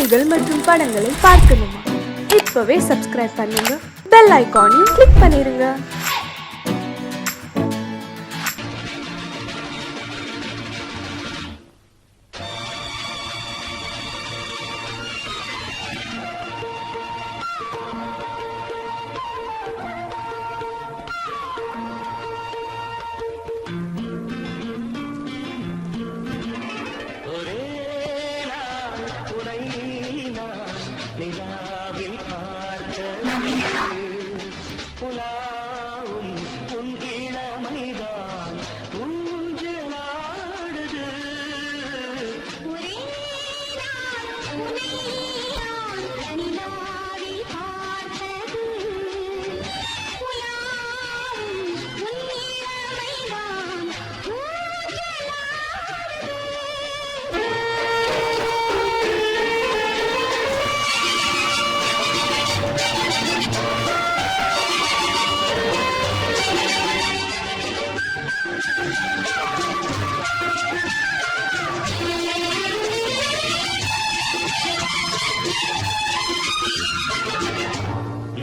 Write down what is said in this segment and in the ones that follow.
செய்திகள் மற்றும் படங்களை பார்க்கணுமா? இப்பவே சப்ஸ்கிரைப் பண்ணுங்க, பெல் ஐகானையும் கிளிக் பண்ணிருங்க.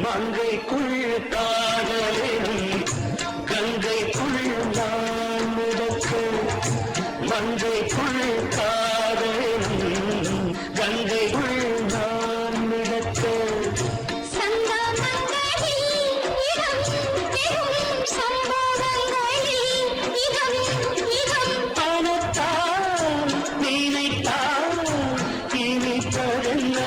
மங்கைக்குள் காதலினும் கங்கைக்குள் நான் மிதக்க, மங்கைக்குள் காதலினும் கங்கைக்குள் நான் மிதக்க, பணத்தால் நினைத்தால் இனிப்பதென்ன,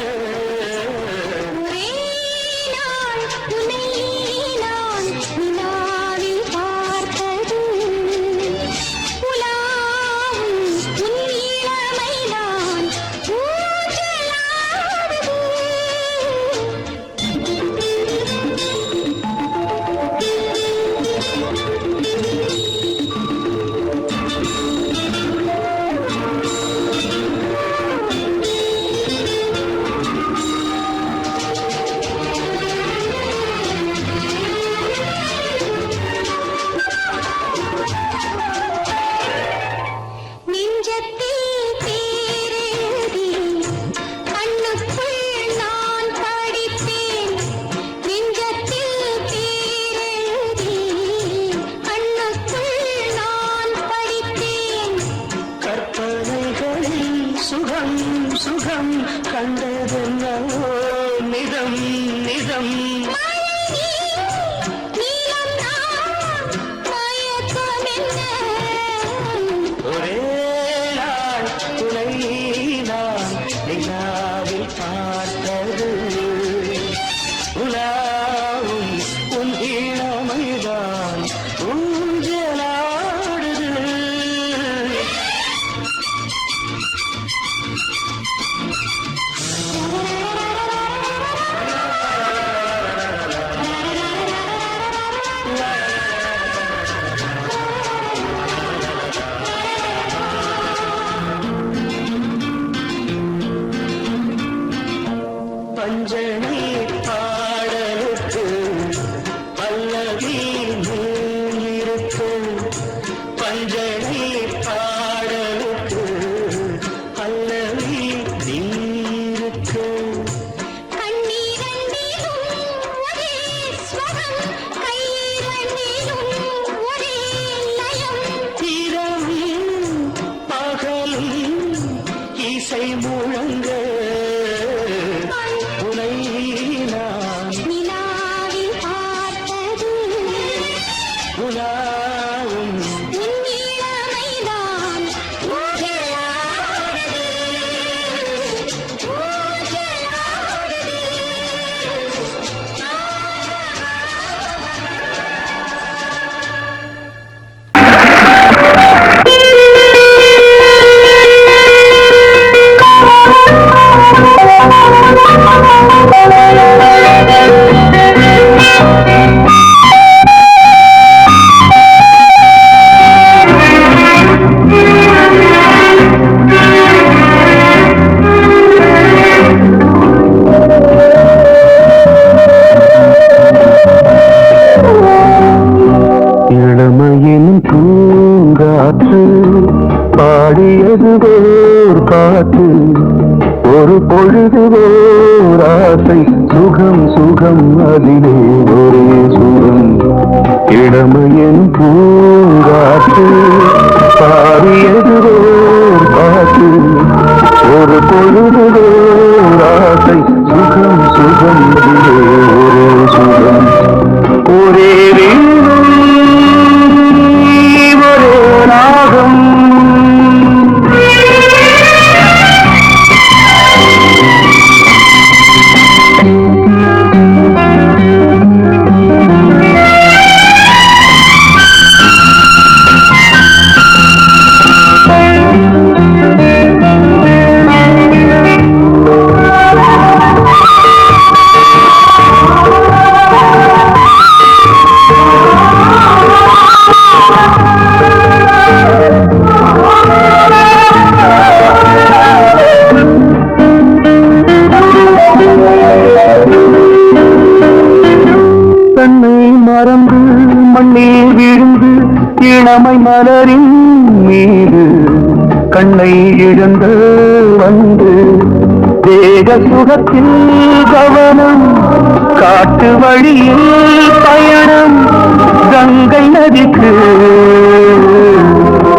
சுகம் சுகம் கண்டதென்னவோ நிதம் நிதம், ஒரே நாள் துணை நான் நிலாவில் பார்த்தது, உலாவும் உன் இளமைதான் ஊஞ்சலாடுது. பொழுது ஓராசை சுகம் சுகம் அதிலே ஒரே சுகம் இளமையின் பூங்காற்று பாடியது ஓர் பாட்டு ஒரு பொழுது ஓராசை சுகம் சுகம் அதிலே ஒரே சுகம் ஒரே வீணை ஒரே ராகம் மறந்து மண்ணில் விழுந்து இளமை மலரின் மீது கண்ணை இழந்து வந்து தேக சுகத்தில் கவனம் காட்டு வழியில் பயணம் கங்கை நதிக்கு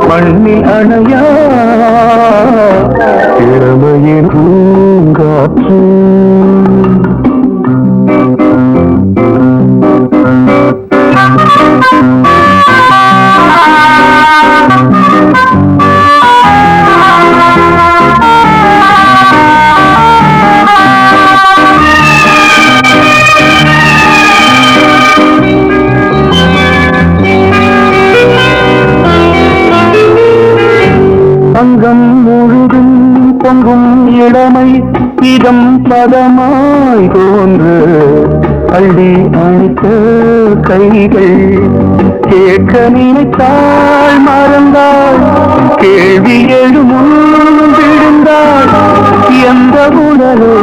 மண்ணில் அணையா இளமையின் பூங்காற்று அங்கம் முழுதும் பொங்கும் இளமை இதம் பதமாய் தோன்று அள்ளி அணித்த கைகள் கேட்க நினைத்தாள் மறந்தாள் கேள்வி எழுமுன் விழுந்தாள் எந்த உணரோ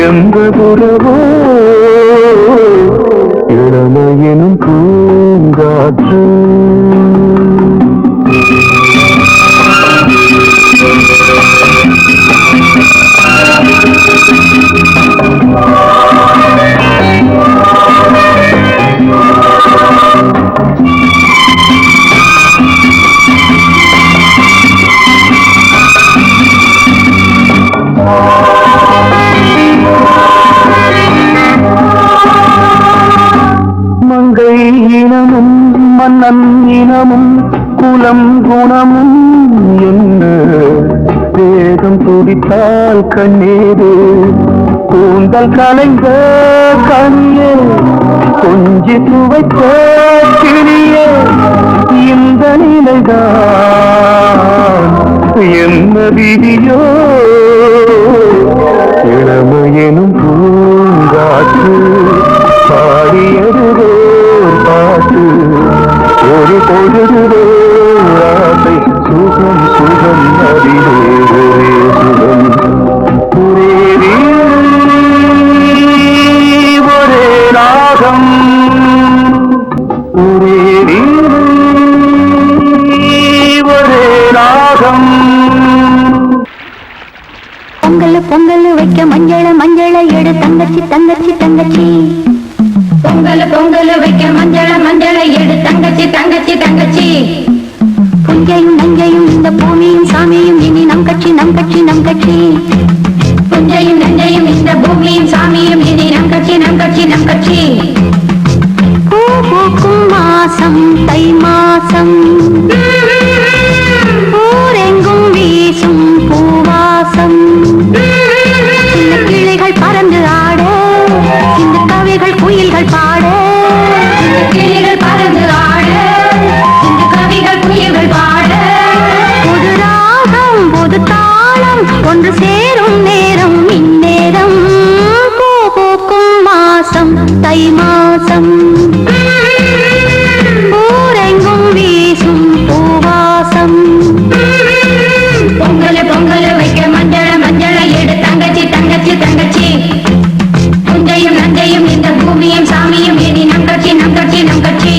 எந்த உறவோ இளமையினும் பூங்காற்று மங்கை இனமும் மன்னன் இனமும் குலம் குணமும் என்ன வேகம் துடித்தால் கண்ணீரு கூந்தல் கலைந்த கனியே கொஞ்சி துவைத்த கிளியே இந்த நிலைதான் என்ன விதியோ இளமையெனும் பூங்காற்று பாடியது பாட்டு ஒரு பொழுது ஆசை சுகம் சுகம் அதிலே ஒரே சுகம் ஒரே ஒரே ராகம் ஒரே ஒரே ராகம் பொங்கல் பொங்கல் வைக்க மஞ்சள மஞ்சள எடு தங்கச்சி தங்கச்சி தங்கச்சி பொங்கல் பொங்கல் வைக்க மஞ்சள மஞ்சள எடு தங்கச்சி தங்கச்சி தங்கச்சி புஞ்சையும் நஞ்சையும் இந்த பூமியும் சாமியும் இனி நம் கட்சி நம் கட்சி நம் கட்சி புஞ்சையும் நஞ்சையும் இந்த பூமியும் சாமியும் இனி நம் கட்சி நம் கட்சி நம் கட்சி பூ பூக்கும் மாசம் தை மாசம் ஊரெங்கும் வீசும் பூவாசம் சின்ன கிளைகள் பறந்து ஆட இந்த கவிகள் குயில்கள் பாட கிளிகள் பறந்து ஆட இந்த கவிகள் குயில்கள் பாட புது ராகம் புது தாளம் ஒன்று சேரும் நேரம் இந்நேரம் பூ பூக்கும் மாசம் தை மாசம் ஊரெங்கும் வீசும் பூவாசம் பொங்கல் பொங்கல் வைக்க மஞ்சள மஞ்சள எடு தங்கச்சி தங்கச்சி தங்கச்சி புஞ்சையும் நஞ்சையும் இந்த பூமியும் சாமியும் இனி நம் கட்சி நம் கட்சி நம் கட்சி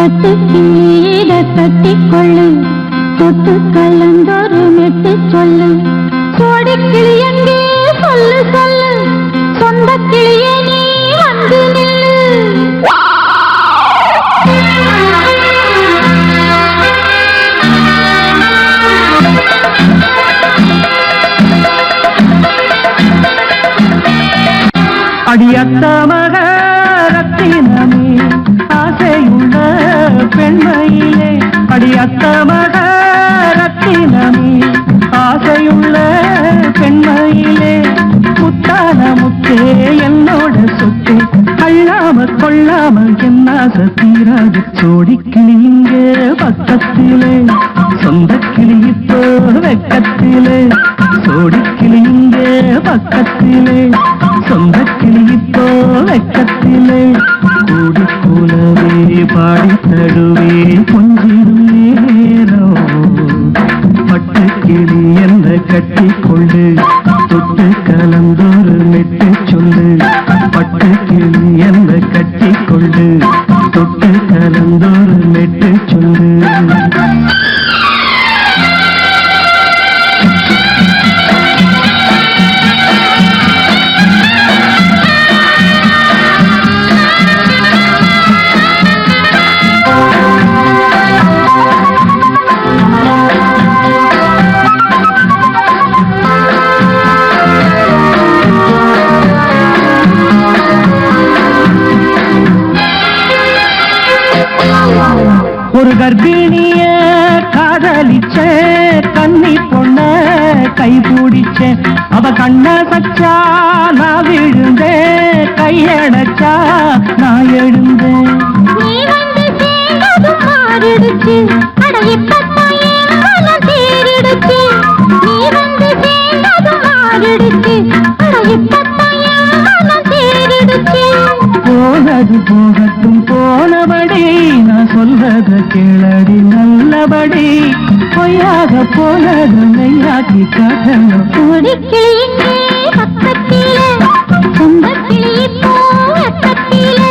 பட்டு கிளியிட கட்டிக்கொள்ளு தொட்டு கலந்தொரு மெட்டு சொல்லு சோடி கிளி எங்கே சொல்லு சொல்லு சொந்த கிளியே நீ வந்து நில்லு அடியத்த மகரத்தினமே ஆசையுள்ள பெண்மையிலே அடியத்த மகரத்தினமே ஆசையுள்ள பெண்மையிலே முத்தான முத்தே என்னோட சொத்தே அள்ளாம கொள்ளாம என்ன தீராது சோடி கிளி இங்கே பக்கத்திலே சொந்த கிளி இப்போ வெக்கத்திலே சோடி கிளி இங்கே பக்கத்திலே சொந்த கிளி இப்போ வெக்கத்திலே கூடி கூலவே பாடி தழுவே கொஞ்சிடும் நேரம் பட்டு கிளி என்ன கட்டி கொண்டு தொட்டு கலந்தொரு மெட்டு சொல்லு பட்டு கிளி என்ன கட்டி கொண்டு தொட்டு கலந்தொரு மெட்டு சொல்லு ஒரு கர்ப்பிணிய காதலிச்ச கண்ணி பொண்ண கை பிடிச்சேன் அவ கண்ண சச்சா நான் விழுந்தேன் கையடைச்சா நான் எழுந்தேன் நீ வந்து சேர்ந்ததும் மாறிடுச்சு அட இப்பத்தான் என் மனம் தேறிடுச்சு நீ வந்து சேர்ந்ததும் மாறிடுச்சு அட இப்பத்தான் என் மனம் தேறிடுச்சு போனது போகட்டும் போனபடி நான் சொல்றத கேளடி நல்லபடி பொய்யாக போனது மெய்யாக்கி காட்டணும் ஒரு கிளி இங்கே பக்கத்திலே சொந்த கிளி இப்போ வெக்கத்திலே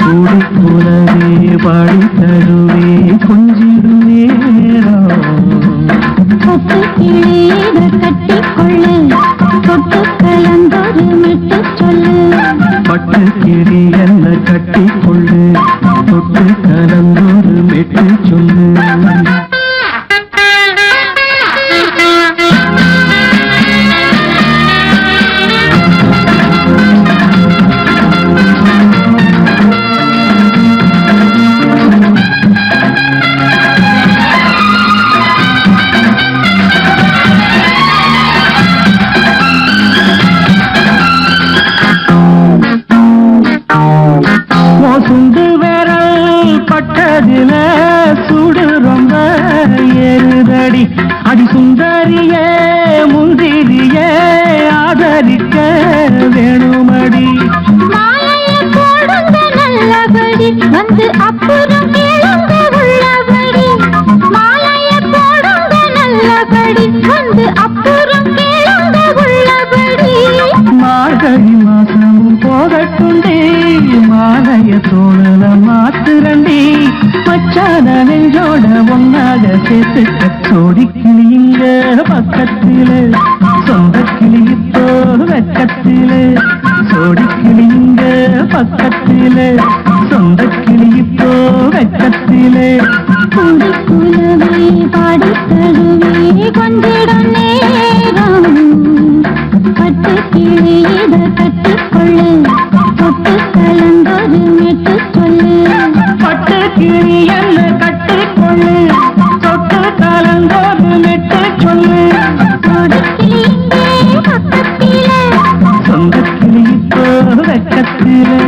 கூடி கூடவே பாடி தருவே கொஞ்சிடும் நேரம் தொட்டு கிளியிட கட்டிக்கொள்ளு தொட்டு கலந்தொரு மெட்டு சொல்லு பட்டு கிளி என்ன கட்டி கொள்ளு தொட்டு கலந்தொரு மெட்டு சொல்லு சுண்டு விரல் பட்டதில சுடு ரொம்ப ஏறுதடி அடி சுந்தரியே முந்திரியே ஆதரிக்க வேணுமடி மாலையை போடுங்க நல்லபடி வந்து அப்புறம் கேளுங்க உள்ளபடி மாலையை போடுங்க நல்லபடி வந்து அப்புறம் கேளுங்க உள்ளபடி மார்கழி மாசமும் போகட்டுண்டி மாலைய தோழல மாத்துரண்டி மச்சான நெஞ்சோட ஒன்னாக சேர்த்துக்க சோடி கிளியுங்க பக்கத்திலே சொந்த கிளி இப்போ வெக்கத்திலே சோடி கிளியுங்க பக்கத்திலே சொந்த கிளி இப்போ வெக்கத்திலே கூடி கூலவே பாடி தழுவே கொஞ்சிடம் நேரம் பட்டு கிளியிட கட்டிக்கொள்ளு தொட்டு கலந்தொரு மெட்டு சொல்லு பட்டு கிளி என்ன கட்டிக்கொள்ளு தொட்டு கலந்தொரு மெட்டு சொல்லு ஒரு கிளி இங்கே பக்கத்திலே சொந்த கிளி இப்போ வெக்கத்திலே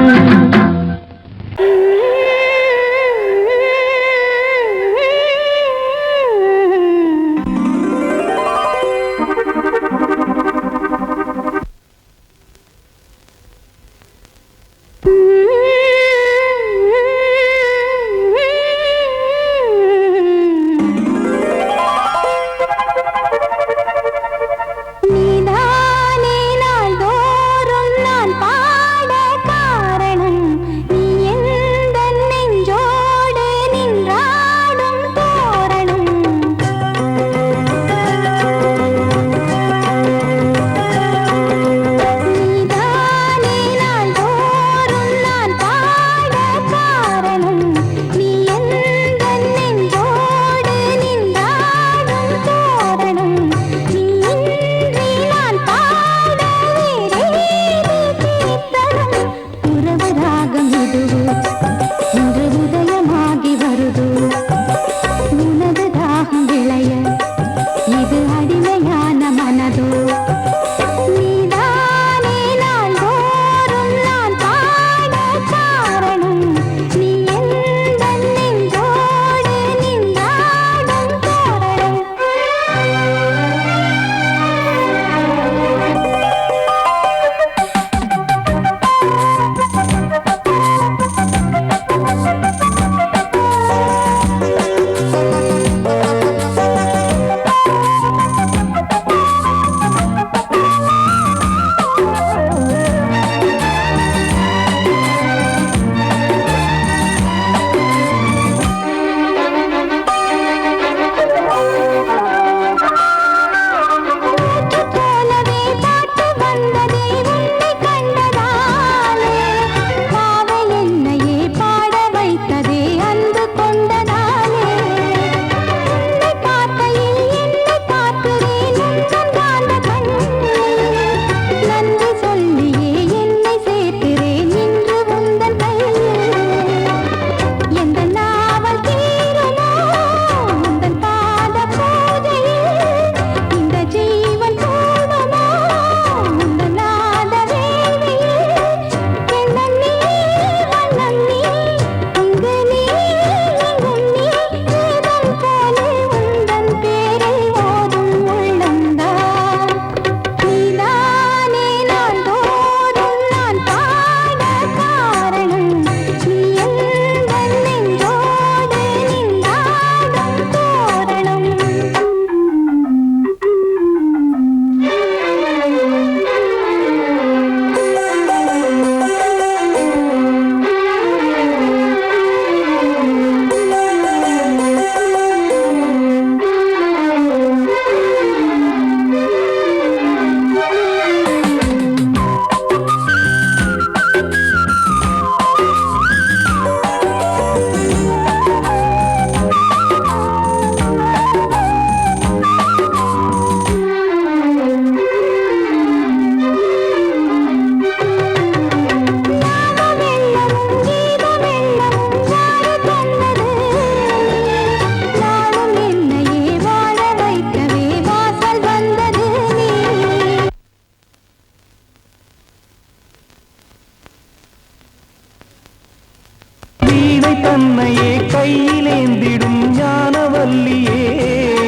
வீணை தன்னையே கையிலேந்திடும் ஞானவல்லியே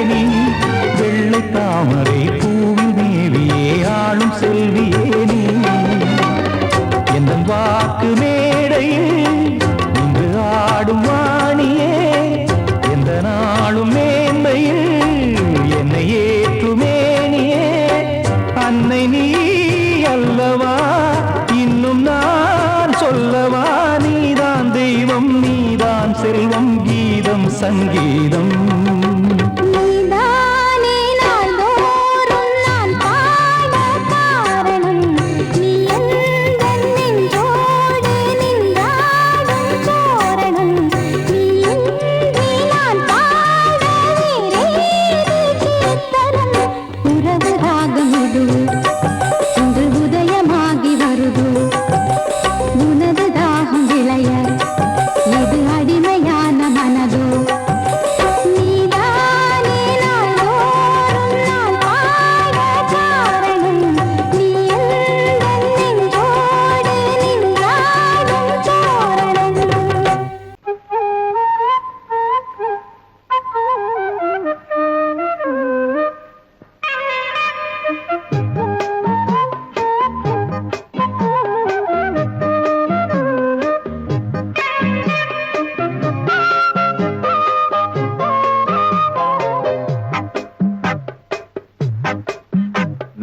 நீ வெள்ளை தாமரை பூவில் தேவியே ஆளும் செல்வியே நீ எந்த வாக்கு மேடையில் இன்று ஆடும் வாணியே எந்த நாளும் மேன்மையில் என்னை ஏற்றுமேனியே அன்னை நீ அல்லவா இன்னும் நான் சொல்லவா நீதான் தெய்வம் நீதான் செல்வம் கீதம் சங்கீதம்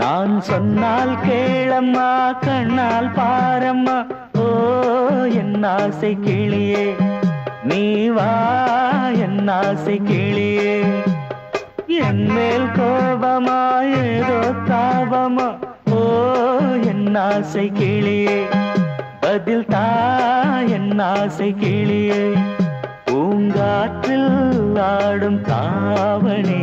நான் சொன்னால் கேளம்மா கண்ணால் பாரம்மா ஓ என் ஆசை கிளியே நீ வா என் ஆசை கிளியே என் மேல் கோபமா ஏதோ தாபமா ஓ என் ஆசை கிளியே பதில் தா என் ஆசை கிளியே பூங்காற்றில் ஆடும் தாவணி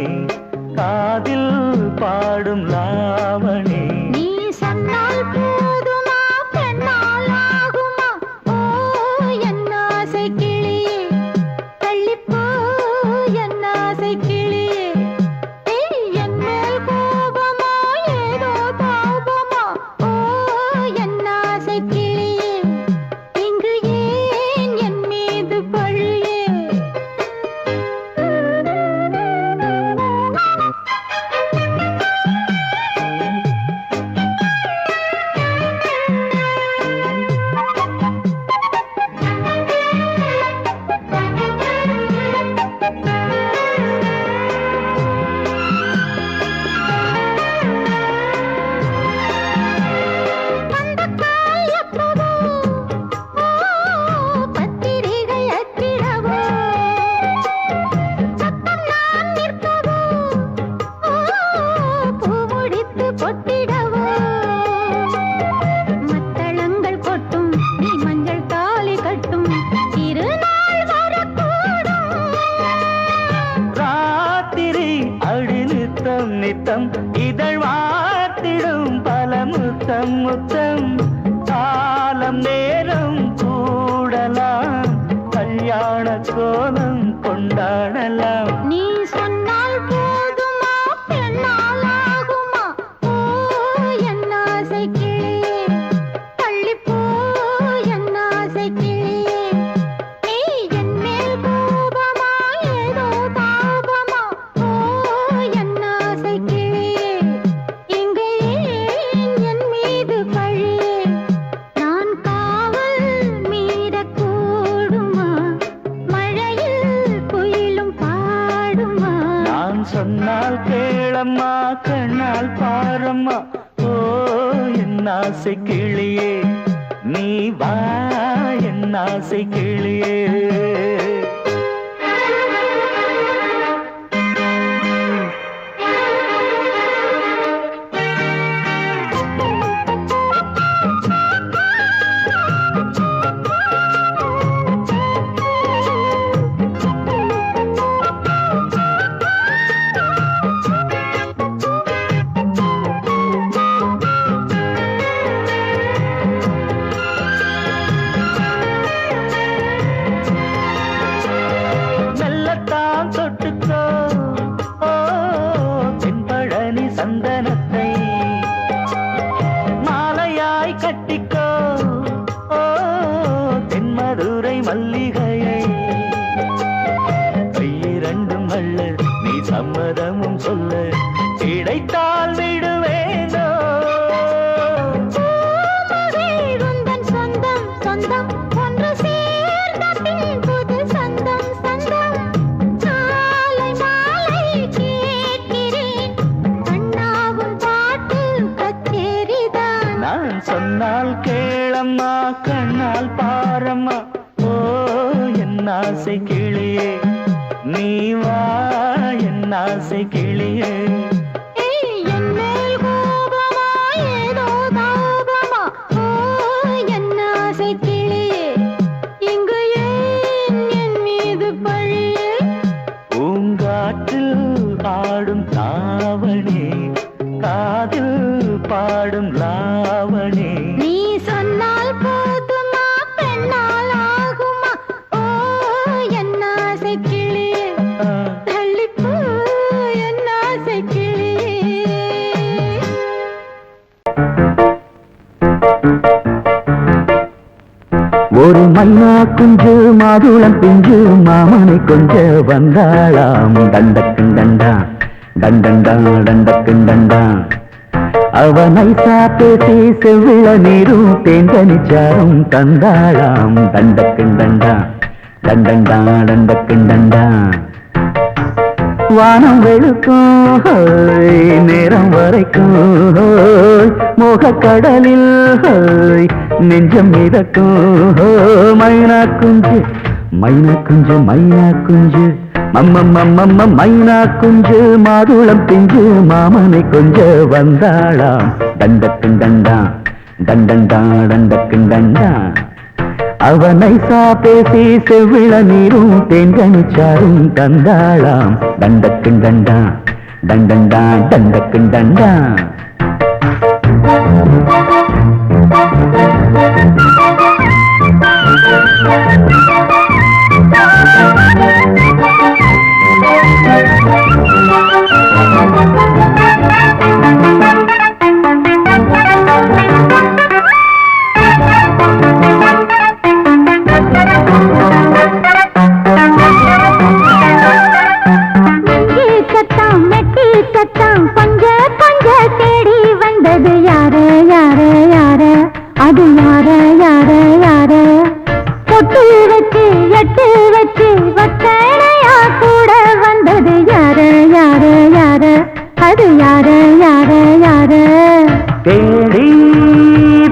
காதில் பாடும் லாவணி நீ சொன்னால் போதுமா பெண்ணால் ஆகுமா ஓ என் ஆசை கிளியே தள்ளிப்போ என் ஆசை கிளியே என் மேல் கோபமா ஏதோ தாபமா ஓ என் ஆசை கிளியே இங்கு ஏன் என் மீது பழியே நித்தம் இதழ் வாத்திடும் பல முத்தம் முத்தம் காலம் நேரம் கூடலாம் கல்யாண கோலம் கொண்டாடலாம் நீ சொன்னால் போதுமா பெண்ணால் ஆகுமா ஓ என் ஆசை கிளியே தள்ளிப்போ என் ஆசை கிளியே நீ என் மேல் கோபமா ஏதோ தாபமா ஓ என் ஆசை கிளியே இங்கே என் மீது பழியே நான் காவல் மீறக்கூடுமா மழையில் குயிலும் பாடுமா நான் சொன்னால் கேளம்மா கண்ணால் பாரம்மா ஓ என் ஆசை கிளியே நீ வா என் ஆசை கிளியே என் ஆசை கிளியே நீ வா என் ஆசை கிளியே பாடும் தாவணி காதில் பாடும் லாவணி நீ சொன்னால் போதுமா பெண்ணால் ஆகுமா ஓ என் ஆசை கிளியே தள்ளிப்போ என் ஆசை கிளியே ஒரு மைனா குஞ்சு மாதுளம் பிஞ்சு மாமனை கொஞ்ச வந்தாளாம் தண்டக்குண்டண்டா டண்டண்டா டண்டக்குண்டண்டா அவனை சாப்பேசி செவ்விள நீரும் தேங்கனிச்சாரும் தந்தாளாம் தண்டக்குண்டண்டா டண்டண்டா டண்டக்குண்டண்டா வானம் வெளுக்கும் நேரம் வரைக்கும் மோகக்கடலில் நெஞ்சம் மிதக்கும் மைனா குஞ்சு மைனா குஞ்சு மைனா குஞ்சு மம்மம்மம்மம்ம மைனா குஞ்சு மாதுளம் பிஞ்சு மாமனை கொஞ்ச வந்தாளாம் தண்டக்குண்டண்டா டண்டண்டா டண்டக்குண்டண்டா அவனை சாப்பேசி செவ்விள நீரும் தேன்கனிச்சாரும் தந்தாளாம் தண்டக்குண்டண்டா டண்டண்டா டண்டக்குண்டண்டா தேடி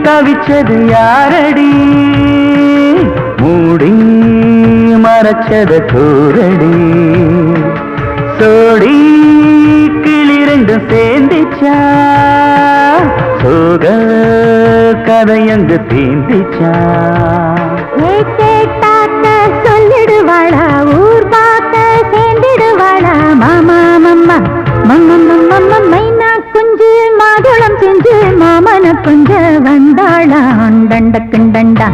தவிச்சது யாரடி மூடி மறைச்சது கூரடி சோடி கிளி ரெண்டும் சேர்ந்துச்சா சோக கதையங்கு தீந்திச்சா சொல்லிடுவாளா ஊர் பார்த்த சேர்ந்திடுவாளா மாமா மம்மா மம்மம்மம்மம்ம மைனா குஞ்சு மாதுளம் செஞ்சு மாமன கொஞ்ச வந்தாளான் தண்டக்குண்டண்டா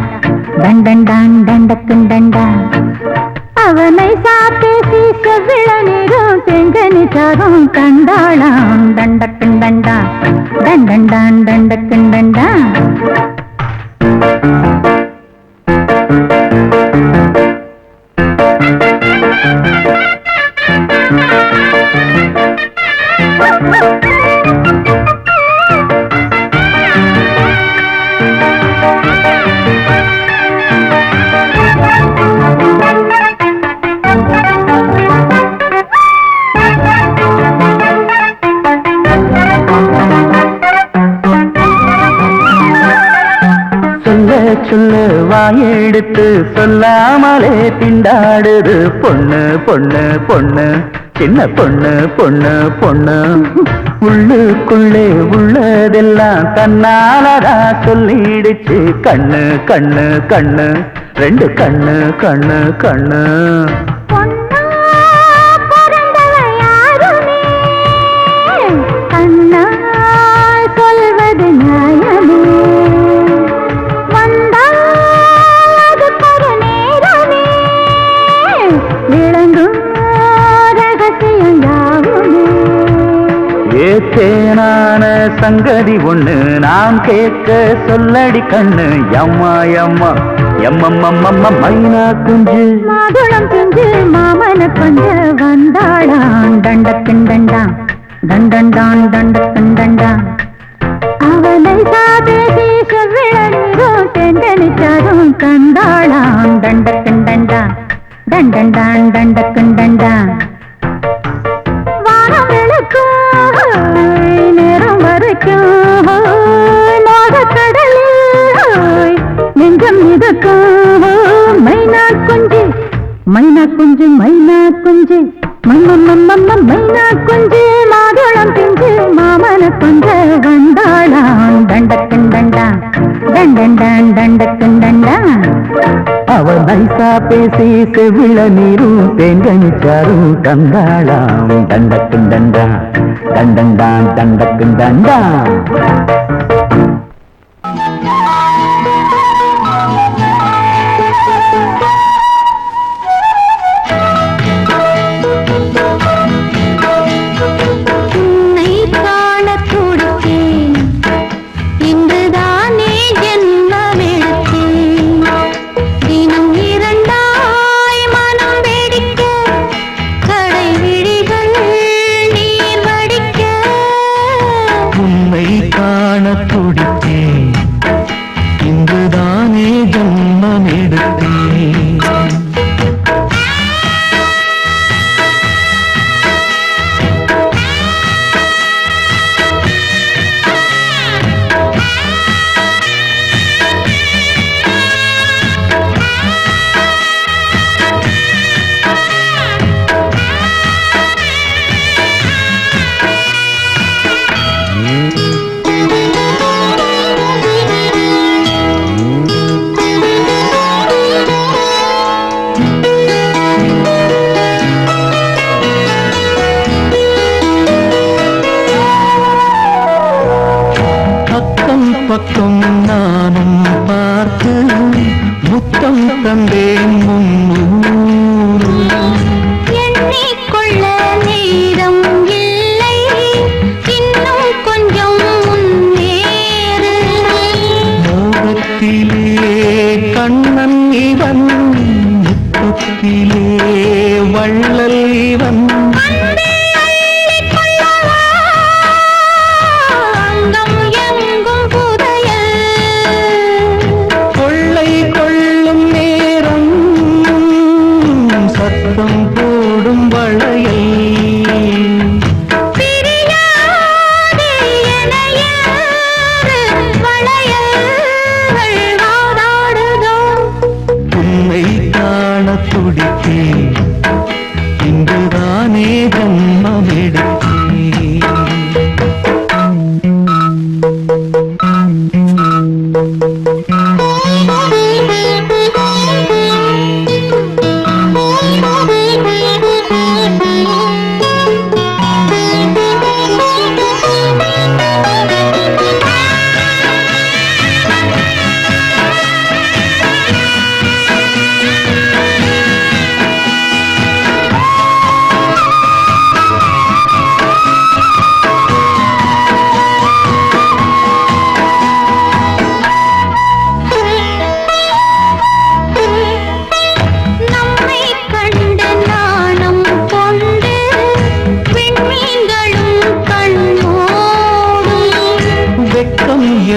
தண்டண்டான் தண்டக்குண்டண்டா அவனை சாப்பேசி செவ்விள நீரும் செங்கனி சாரும் கண்டாளான் தண்டக்குண்டண்டா தண்டண்டான் தண்டக்குண்டண்டா சொல்ல வாயெடுத்து சொல்லாமலே திண்டாடுது பொண்ணு பொண்ணு பொண்ணு சின்ன பொண்ணு பொண்ணு பொண்ணு உள்ளுக்குள்ளே உள்ளதெல்லாம் தன்னாலதா சொல்லிடுச்சு கண்ணு கண்ணு கண்ணு ரெண்டு கண்ணு கண்ணு கண்ணு ஏத்தேனான சங்கதி ஒண்ணு நான் கேட்க சொல்லடி கண்ணு எம்மா எம்மா எம்மம்மம்மம்ம மைனா குஞ்சு மாதுளம் குஞ்சு மாமன கொஞ்ச வந்தாளான் தண்டக்குண்டண்டா தண்டண்டான் தண்டக்குண்டண்டா அவனை சாதேசி செவ்விள நீரும் தெண்டனிச்சாரும் கண்டாளான் தண்டக்குண்டண்டா தண்டண்டான் தண்டக்குண்டண்டா வானம் விளக்கும் நேரம் வரைக்கும் மோகக்கடலில் நெஞ்சம் மிதக்கும் மைனா குஞ்சு மைனா குஞ்சு மைனா குஞ்சு மைனா குஞ்சு மாதுளம் பிஞ்சு மாமன கொஞ்ச வந்தாளாம் தண்டக்கண்டண்டா தண்டண்டான் தண்டக்கண்டண்டா. அவ நைசா பேசி செவிள நீரும் தேங்கனிச்சாரும் தந்தாளாம் தண்டக்குண்டண்டா தண்டண்டான் தண்டக்குண்டண்டா. பக்கம் நானும் பார்த்து முத்தம் தந்தேன் முன்னூறு. எண்ணிக்கொள்ள நேரம் இல்லை இன்னும் கொஞ்சம் முன்னேறு. மோகத்திலே கண்ணன் இவன் முத்தத்திலே வள்ளல் இவன். இன்றுதானே ஜன்மம் எடுத்தேன்.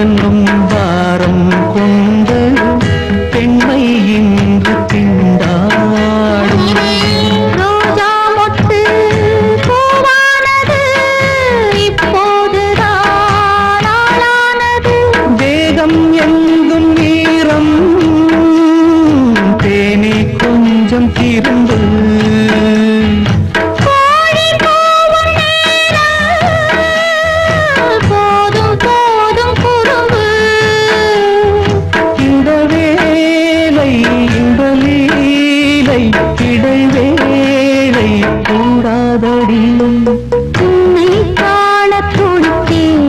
என்னும் வாரம் கொண்டு பெண்மை இன்று திண்டாடும். ரோஜா மொட்டு பூவானது இப்போதுதான் ஆளானது. வேகம் எங்கும் நீரம் தேனே கொஞ்சம் திருந்து. இடைவேளை கூடாதடி. உன்னை காண துடித்தேன்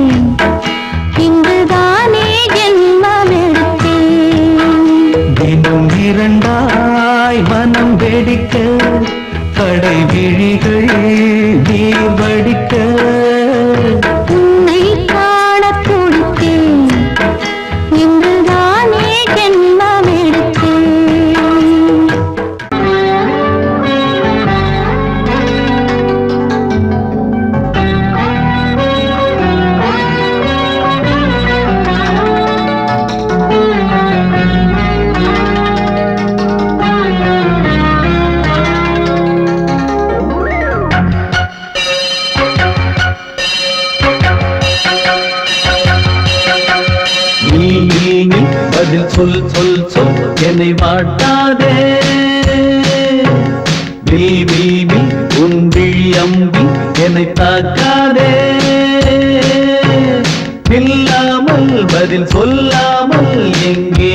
இங்குதானே ஜென்மம் எடுத்தேன். தினம் இரண்டாய் மனம் வெடிக்க கடை விழிகள் நீர் வடிக்க. உன்னை காண துடித்தேன் இங்குதானே ஜென்மம் எடுத்தேன். பதில் சொல் சொல் சொல் என்னை வாட்டாதே. பதில் சொல்லாமல் எங்கே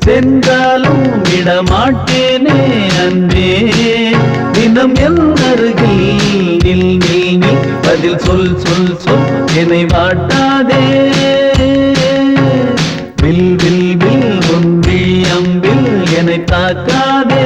சென்றாலும் விடமாட்டேனே அன்பே தினம் என் அருகில் நில் நில் நில் பதில் சொல் சொல் சொல் என்னை வாட்டாதே வில் வில் வில் ஒன்றி அம்பில் என்னை தாக்காதே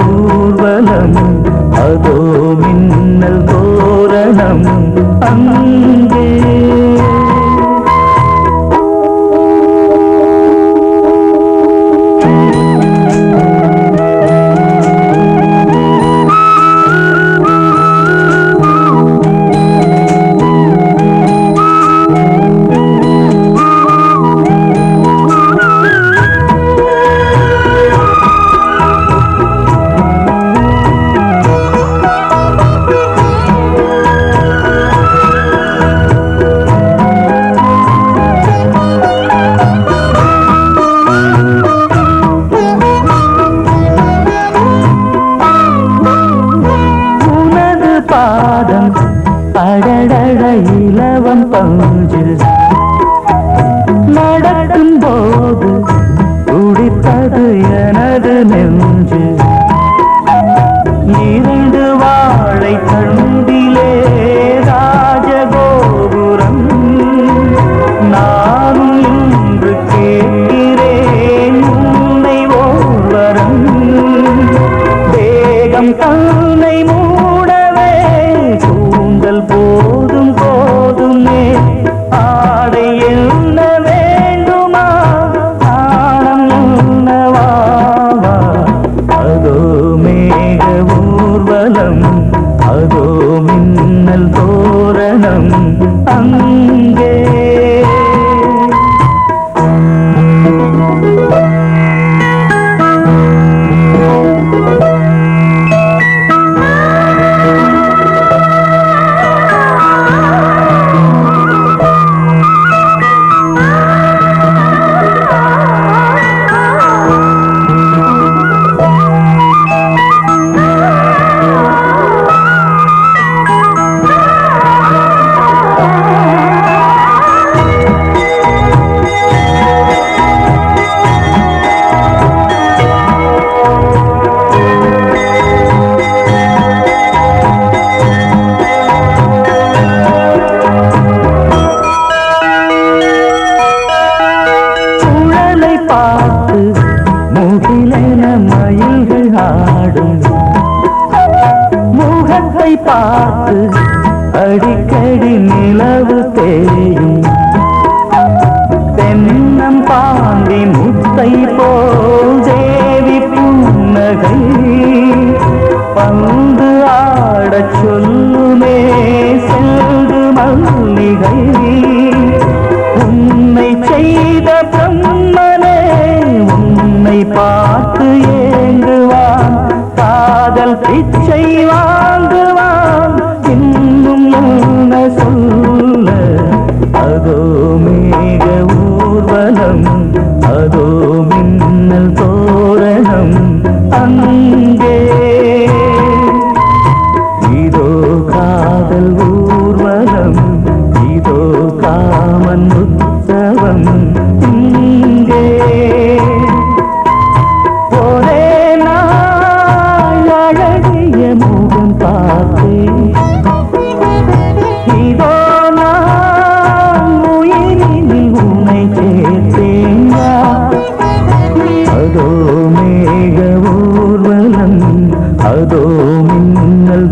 ஊர்வலம் அதோ மின்னல் தோரணம் அங்கே அடடட இலவம் பஞ்சு நடக்கும் போது துடித்தது எனது நெஞ்சு இரண்டு வாழை தண்டிலே ராஜகோபுரம் நானும் இன்று கேட்கிறேன் உன்னை ஓர்வரம் தேகம் தன்னை மூடவே கூந்தல் போதும் போதுமே ஆடை என்ன வேண்டுமா ஆடம் என்னவா அதோ மேக ஊர்வலம் அதோ மின்னல் தோரணம் அங்கே முகிலென மயில்கள் ஆடும் முகத்தை பார்த்து அடிக்கடி நிலவு தேயும் தென்னம் பாண்டி முத்தை போல் தேவி புன்னகை பந்து ஆடச் சொல்லுமே செல்கு மல்லிகை உன்னை செய்த பிரம்மனே உன்னை பார்த்து ஏங்குவான் காதல் பிச்சை வாங்குவான் இன்னும் என்ன சொல்ல அதோ மேக ஊர்வலம் அதோ மின்னல் தோரணம் அங்கே இதோ காதல் ஊர்வலம் இதோ காமன் உற்சவம் இங்கே ஒரே நாள் அழகிய முகம் பார்த்தேன் இதோ நான் உயிரினில் உன்னை சேர்த்தேன் அதோ மேக ஊர்வலம் அதோ மின்னல்